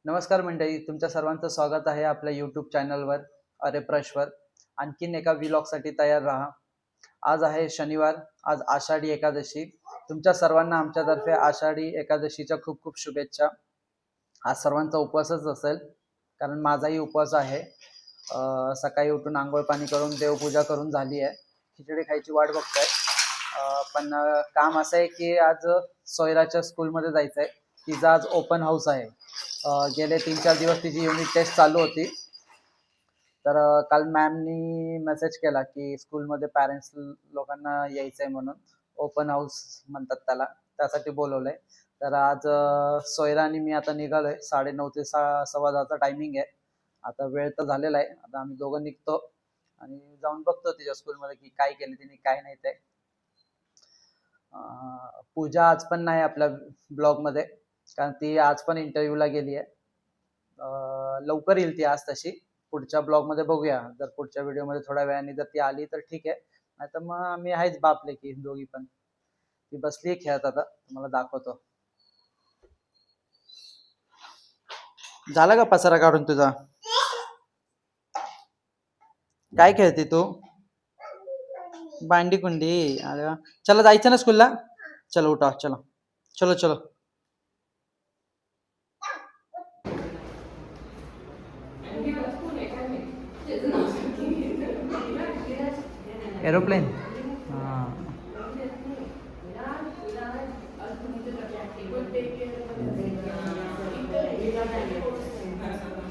नमस्कार मंडळी, तुमच्या सर्वांचं स्वागत आहे आपल्या यूट्यूब चॅनलवर अरे प्रश्वर. आणखीन एका व्लॉगसाठी तयार राहा. आज आहे शनिवार, आज आषाढी एकादशी. तुमच्या सर्वांना आमच्यातर्फे आषाढी एकादशीच्या खूप खूप शुभेच्छा. आज सर्वांचा उपवासच असेल, कारण माझाही उपवास आहे. सकाळी उठून आंघोळ पाणी करून देवपूजा करून झाली आहे. खिचडी खायची वाट बघतोय. पण काम असं आहे की आज सोयराच्या स्कूलमध्ये जायचं आहे. तिचा आज ओपन हाऊस आहे. गेले 3-4 दिवस तिची युनिट टेस्ट चालू होती. तर काल मॅमनी मेसेज केला की स्कूलमध्ये पॅरेंट्स लोकांना यायचं आहे म्हणून. ओपन हाऊस म्हणतात त्याला, त्यासाठी बोलवलंय. तर आज सोयरा आणि मी आता निघालोय. 9:30 ते 10:15चा टायमिंग आहे. आता वेळ तर झालेला आहे. आता आम्ही दोघं निघतो आणि जाऊन बघतो तिच्या स्कूलमध्ये की काय केलं तिने काय नाही ते. पूजा आज पण नाही आपल्या ब्लॉगमध्ये, कारण ती आज पण इंटरव्ह्यूला गेली आहे. लवकर येईल ती आज तशी. पुढच्या ब्लॉगमध्ये बघूया. जर पुढच्या व्हिडिओमध्ये थोड्या वेळाने जर ती आली तर ठीक आहे, नाही तर मग आम्ही आहेच बापले की दोघी पण. ती बसली खेळत, आता तुम्हाला दाखवतो. झाला का पसारा काढून तुझा? काय खेळते तू? भांडी कुंडी. अरे वा. चला जायचं ना स्कूलला. चलो उठा, चलो चलो चलो. एरोप्लेन. हां.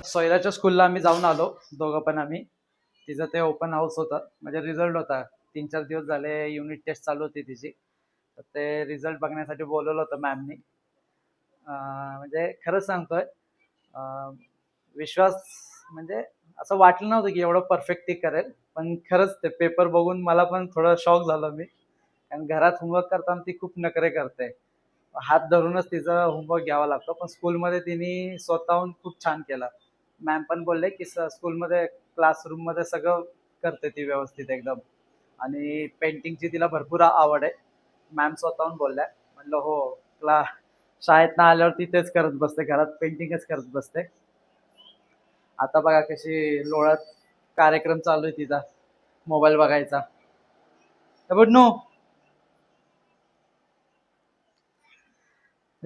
सोयराच्या स्कूलला आम्ही जाऊन आलो, दोघं पण आम्ही. तिचं ते ओपन हाऊस होतं, म्हणजे रिझल्ट होता. 3-4 दिवस झाले युनिट टेस्ट चालू होती तिची. तर ते रिझल्ट बघण्यासाठी बोलवलं होतं मॅमनी. म्हणजे खरंच सांगतोय, विश्वास म्हणजे असं वाटलं नव्हतं की एवढं परफेक्ट ती करेल. पण खरंच ते पेपर बघून मला पण थोडं शॉक झालो मी, कारण घरात होमवर्क करताना ती खूप नखरे करते. हात धरूनच तिचा होमवर्क घ्यावा लागतो, पण स्कूलमध्ये तिने स्वतःहून खूप छान केला. मॅम पण बोलले की स्कूलमध्ये क्लासरूममध्ये सगळं करते ती व्यवस्थित एकदम. आणि पेंटिंगची तिला भरपूर आवड आहे. मॅम स्वतःहून बोलल्या. म्हणलं हो, शाळेत ना आल्यावर तेच करत बसते, घरात पेंटिंगच करत बसते. आता बघा कशी लोळत कार्यक्रम चालू आहे तिचा, मोबाईल बघायचा. बट नो,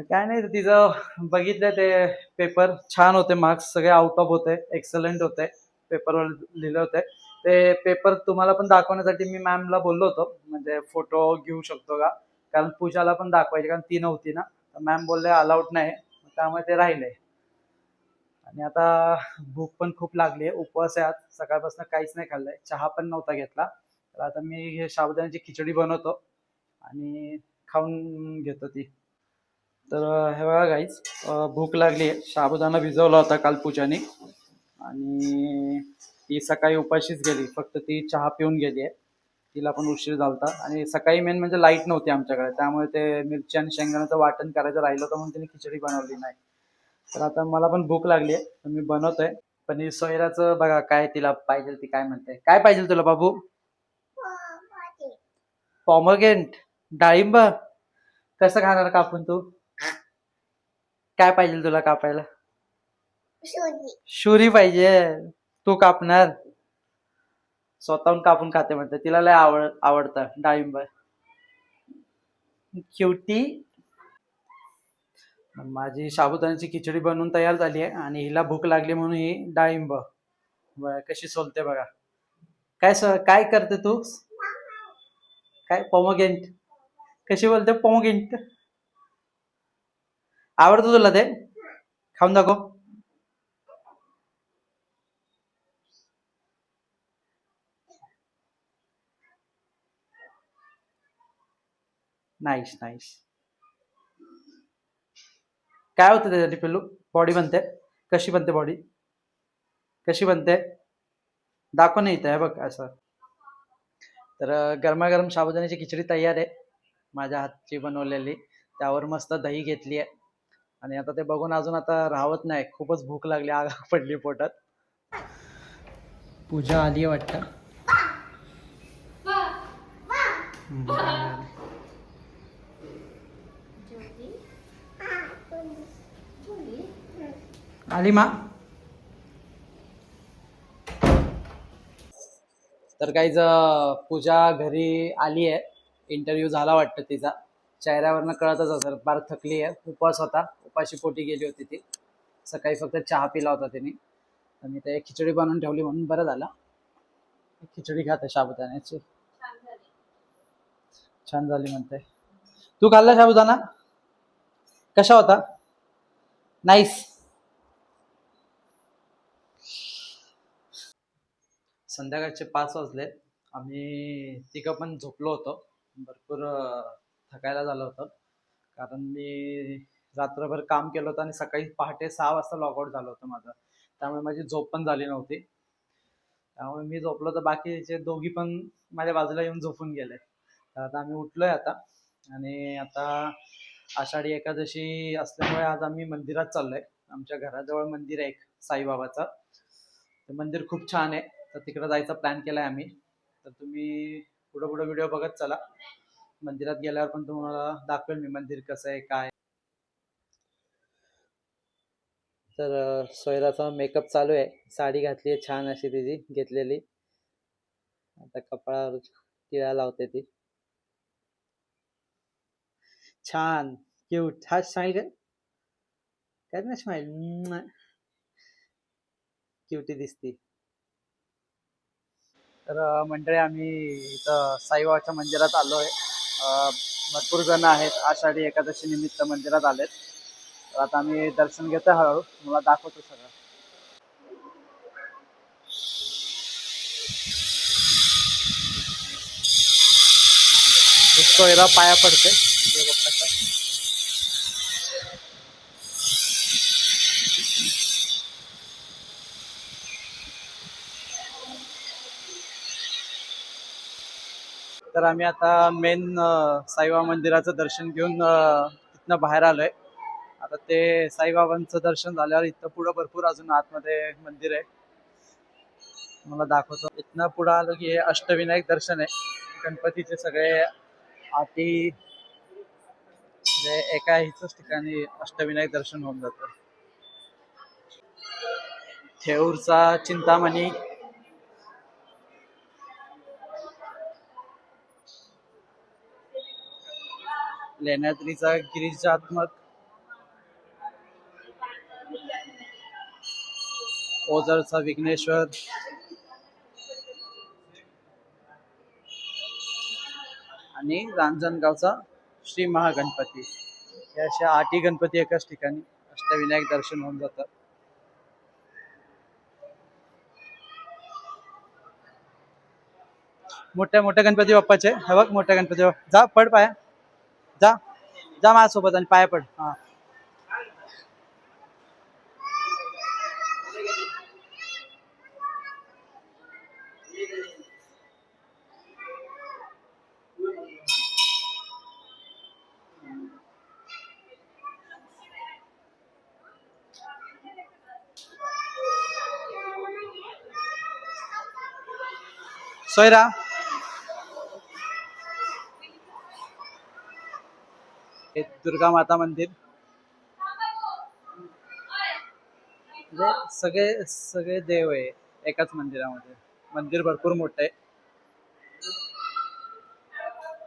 काय नाही तिचं बघितलं ते पेपर छान होते, मार्क्स सगळे आउट ऑफ होते, एक्सलंट होते. पेपरवर लिहिले होते. ते पेपर तुम्हाला पण दाखवण्यासाठी मी मॅमला बोललो होतो, म्हणजे फोटो घेऊ शकतो का, कारण पूजाला पण दाखवायचे, कारण ती नव्हती ना. मॅम बोलले अलाउड नाही, त्यामुळे ते राहिले. आणि आता भूक पण खूप लागली आहे, उपवास आहे आज. सकाळपासून काहीच नाही खाल्लंय, चहा पण नव्हता घेतला. तर आता मी हे साबुदाण्याची खिचडी बनवतो आणि खाऊन घेतो ती. तर हे बघा गाईज, भूक लागली आहे. साबुदाणा भिजवला होता काल पूजाने, आणि ती सकाळी उपाशीच गेली, फक्त ती चहा पिऊन गेली आहे. तिला पण उशीर झालता. आणि सकाळी मेन म्हणजे लाईट नव्हती आमच्याकडे, त्यामुळे ते मिरची आणि शेंगदाण्याचं वाटण करायचं राहिलं होतं, म्हणून तिने खिचडी बनवली नाही. तर आता मला पण भूक लागली आहे, तर मी बनवतोय. पण ही सोयराचं बघा, काय तिला पाहिजे ती काय म्हणते. काय पाहिजे तुला बाबू? पॉमोग्रेनेट, डाळिंब. कसं खाणार कापून तू? काय पाहिजे तुला कापायला? शुरी पाहिजे. तू कापणार? स्वतःहून कापून खाते म्हणते, तिला लय आवडतं डाळिंब. क्युटी. माझी साबुदाण्याची खिचडी बनवून तयार झाली आहे, आणि हिला भूक लागली म्हणून ही डाळिंब कशी सोलते बघा. काय करते तू? काय पोमोग्रेनेट? कशी बोलते पोमोग्रेनेट? आवडतं तुला ते? खाऊन दाखव. Nice nice. काय होतं त्याच्यासाठी पिल्लू? बॉडी बनते. कशी बनते बॉडी? कशी बनते? दाखव नाही इथं, आहे बघ असं. तर गरमागरम साबुदाण्याची खिचडी तयार आहे, माझ्या हातची बनवलेली. त्यावर मस्त दही घेतली आहे. आणि आता ते बघून अजून आता राहत नाही, खूपच भूक लागली, आग पडली पोटात. पूजा आली वाटतं. आली मा. तर काहीच पूजा घरी आली आहे. इंटरव्ह्यू झाला वाटतं तिचा. चेहऱ्यावरनं कळतच असेल, फार थकली आहे. उपवास होता, उपाशी पोटी गेली होती ती. सकाळी फक्त चहा पिला होता तिने. आणि ते खिचडी बनवून ठेवली म्हणून बरं झालं. खिचडी खाते साबुदाण्याची. छान झाली म्हणते. तू खाल्ला साबुदाणा? कशा होता? नाईस. संध्याकाळचे 5 वाजले. आम्ही तिघं पण झोपलो होतो. भरपूर थकायला झालं होतं. कारण मी रात्रभर काम केलं होतं आणि सकाळी पहाटे 6 वाजता लॉगआउट झालं होतं माझं. त्यामुळे माझी झोप पण झाली नव्हती. त्यामुळे मी झोपलो तर बाकीचे दोघी पण माझ्या बाजूला येऊन झोपून गेले. तर आता आम्ही उठलोय आता. आणि आता आषाढी एकादशी असल्यामुळे आज आम्ही मंदिरात चाललोय. आमच्या घराजवळ मंदिर आहे एक साईबाबाचं. ते मंदिर खूप छान आहे. तर तिकडे जायचा प्लॅन केलाय आम्ही. तर तुम्ही पुढे पुढे व्हिडिओ बघत चला. मंदिरात गेल्यावर पण तुम्हाला दाखवेल मी मंदिर कसं आहे काय. तर सोयराचा मेकअप चालू आहे. साडी घातली आहे छान अशी तिची घेतलेली. आता कपाळावर टिळा लावते ती. छान क्यूट. हा स्माईल कर ना स्माईल. क्युटी दिसती. तर मंडळी आम्ही इथं साईबाबाच्या मंदिरात आलो आहे. भरपूर जण आहेत. आषाढी एकादशी निमित्त मंदिरात आलेत. तर आता आम्ही दर्शन घेतोय हळूहळू. मला दाखवतो सगळं. सोयरा पाया पडते देवबाप्पाच्या. तर आम्ही आता मेन साईबाबा मंदिराचं दर्शन घेऊन तिथनं बाहेर आलोय. आता ते साईबाबांचं दर्शन झाल्यावर इथं पुढं भरपूर अजून आतमध्ये मंदिर आहे. मला दाखवतो. इथनं पुढं आलो की हे अष्टविनायक दर्शन आहे. गणपतीचे सगळे आटी म्हणजे एका ह्याच ठिकाणी अष्टविनायक दर्शन होऊन जातं. थेऊरचा चिंतामणी, लेण्याद्रीचा गिरिजात्मक, ओझरचा विघ्नेश्वर आणि रांजणगावचा श्री महागणपती. हे अशा 8 गणपती एकाच ठिकाणी अष्टविनायक दर्शन होऊन जातात. मोठ्या मोठ्या गणपती बाप्पाचे हे बघ. मोठ्या गणपती बाप्पा जा पड पाया. जा जा माझ्यासोबत आणि पाया पड. हा. सोयरा हे दुर्गा माता मंदिर. म्हणजे सगळे सगळे देव आहे एकाच मंदिरामध्ये. मंदिर भरपूर मोठं आहे.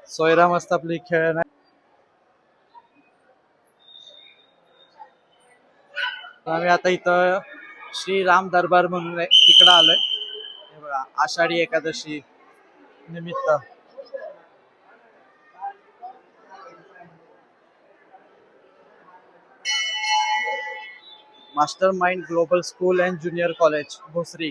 सोयरा मस्त आपली खेळणार. आम्ही आता इथं श्री राम दरबार म्हणून आहे तिकडं आलोय. हे बघा आषाढी एकादशी निमित्त. Master mind global school and junior college Bhosari.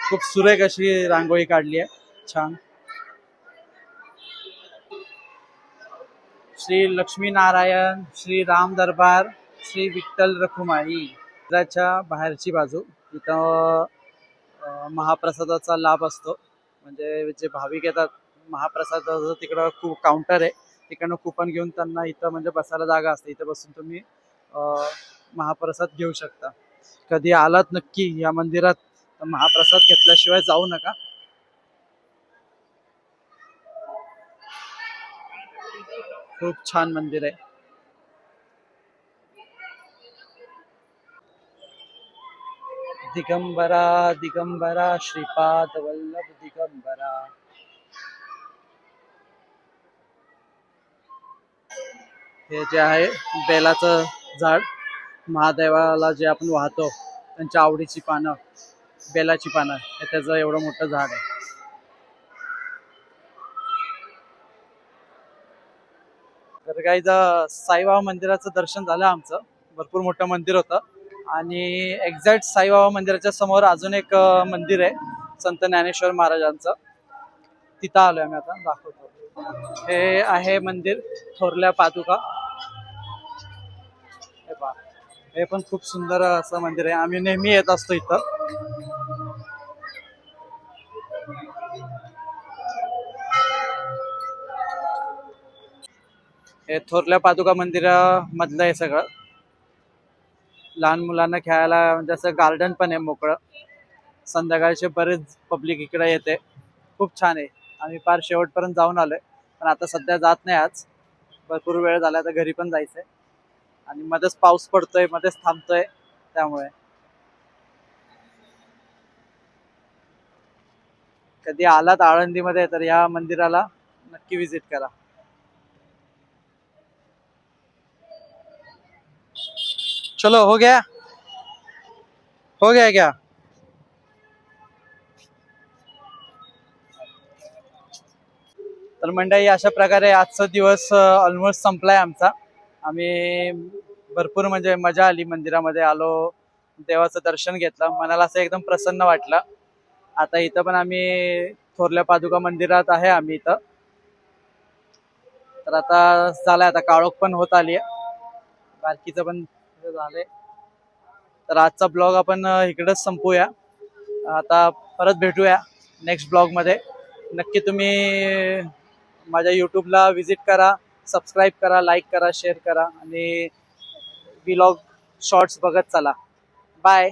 खूप सुरेख अशी रांगोळी काढली आहे. छान. श्री लक्ष्मी नारायण, श्री राम दरबार, श्री विठ्ठल रखुमाई. मंदिराच्या बाहेरची बाजू इथं महाप्रसादाचा लाभ असतो. म्हणजे जे भाविक येतात महाप्रसादाचं तिकडं खूप काउंटर आहे. तिकडनं कुपन घेऊन त्यांना इथं म्हणजे बसायला जागा असते. इथं बसून तुम्ही महाप्रसाद घेऊ शकता. कधी आलात नक्की या मंदिरात तर महाप्रसाद घेतल्याशिवाय जाऊ नका. खूप छान मंदिर आहे. दिगंबरा दिगंबरा श्रीपाद वल्लभ दिगंबरा. हे जे आहे बेलाचं झाड, महादेवाला जे आपण वाहतो त्यांच्या आवडीची पानं, बेलाची पानं, हे त्याचं एवढं मोठं झाड आहे. तर काही साईबाबा मंदिराचं दर्शन झालं आमचं. भरपूर मोठं मंदिर होतं आणि एक्झॅक्ट साईबाबा मंदिराच्या समोर अजून एक मंदिर आहे संत ज्ञानेश्वर महाराजांचं. तिथं आलोय आम्ही, आता दाखवतो. हे आहे मंदिर थोरल्या पादुका. हे पहा, हे पण खूप सुंदर असं मंदिर आहे. आम्ही नेहमी येत असतो इथं. हे थोरल्या पादुका मंदिरामधलं आहे सगळं. लहान मुलांना खेळायला म्हणजे असं गार्डन पण आहे मोकळं. संध्याकाळचे बरेच पब्लिक इकडे येते. खूप छान आहे. आम्ही फार शेवटपर्यंत जाऊन आलोय, पण आता सध्या जात नाही. आज भरपूर वेळ झाला, तर घरी पण जायचंय आणि मध्येच पाऊस पडतोय, मध्येच थांबतोय, त्यामुळे कधी आलात आळंदीमध्ये तर या मंदिराला नक्की विजिट करा. चलो, हो गया, हो गया क्या? तर मंडळी, अशा प्रकारे आजचा दिवस ऑलमोस्ट संपलाय आमचा. आम्ही भरपूर म्हणजे मजा आली. मंदिरामध्ये आलो, देवाचं दर्शन घेतलं, मनाला असं एकदम प्रसन्न वाटलं. आता इथं पण आम्ही थोरल्या पादुका मंदिरात आहे आम्ही इथं. तर आता झालंय, आता काळोख पण होत आली आहे, बारकीचं पण झालंय. तर आजचा ब्लॉग आपण इकडेच संपूया. आता परत भेटूया नेक्स्ट ब्लॉग मध्ये. नक्की तुम्ही माझ्या यूट्यूबला विजिट करा, सबस्क्राईब करा, लाईक करा, शेअर करा आणि व्लॉग शॉर्ट्स बघत चला. बाय.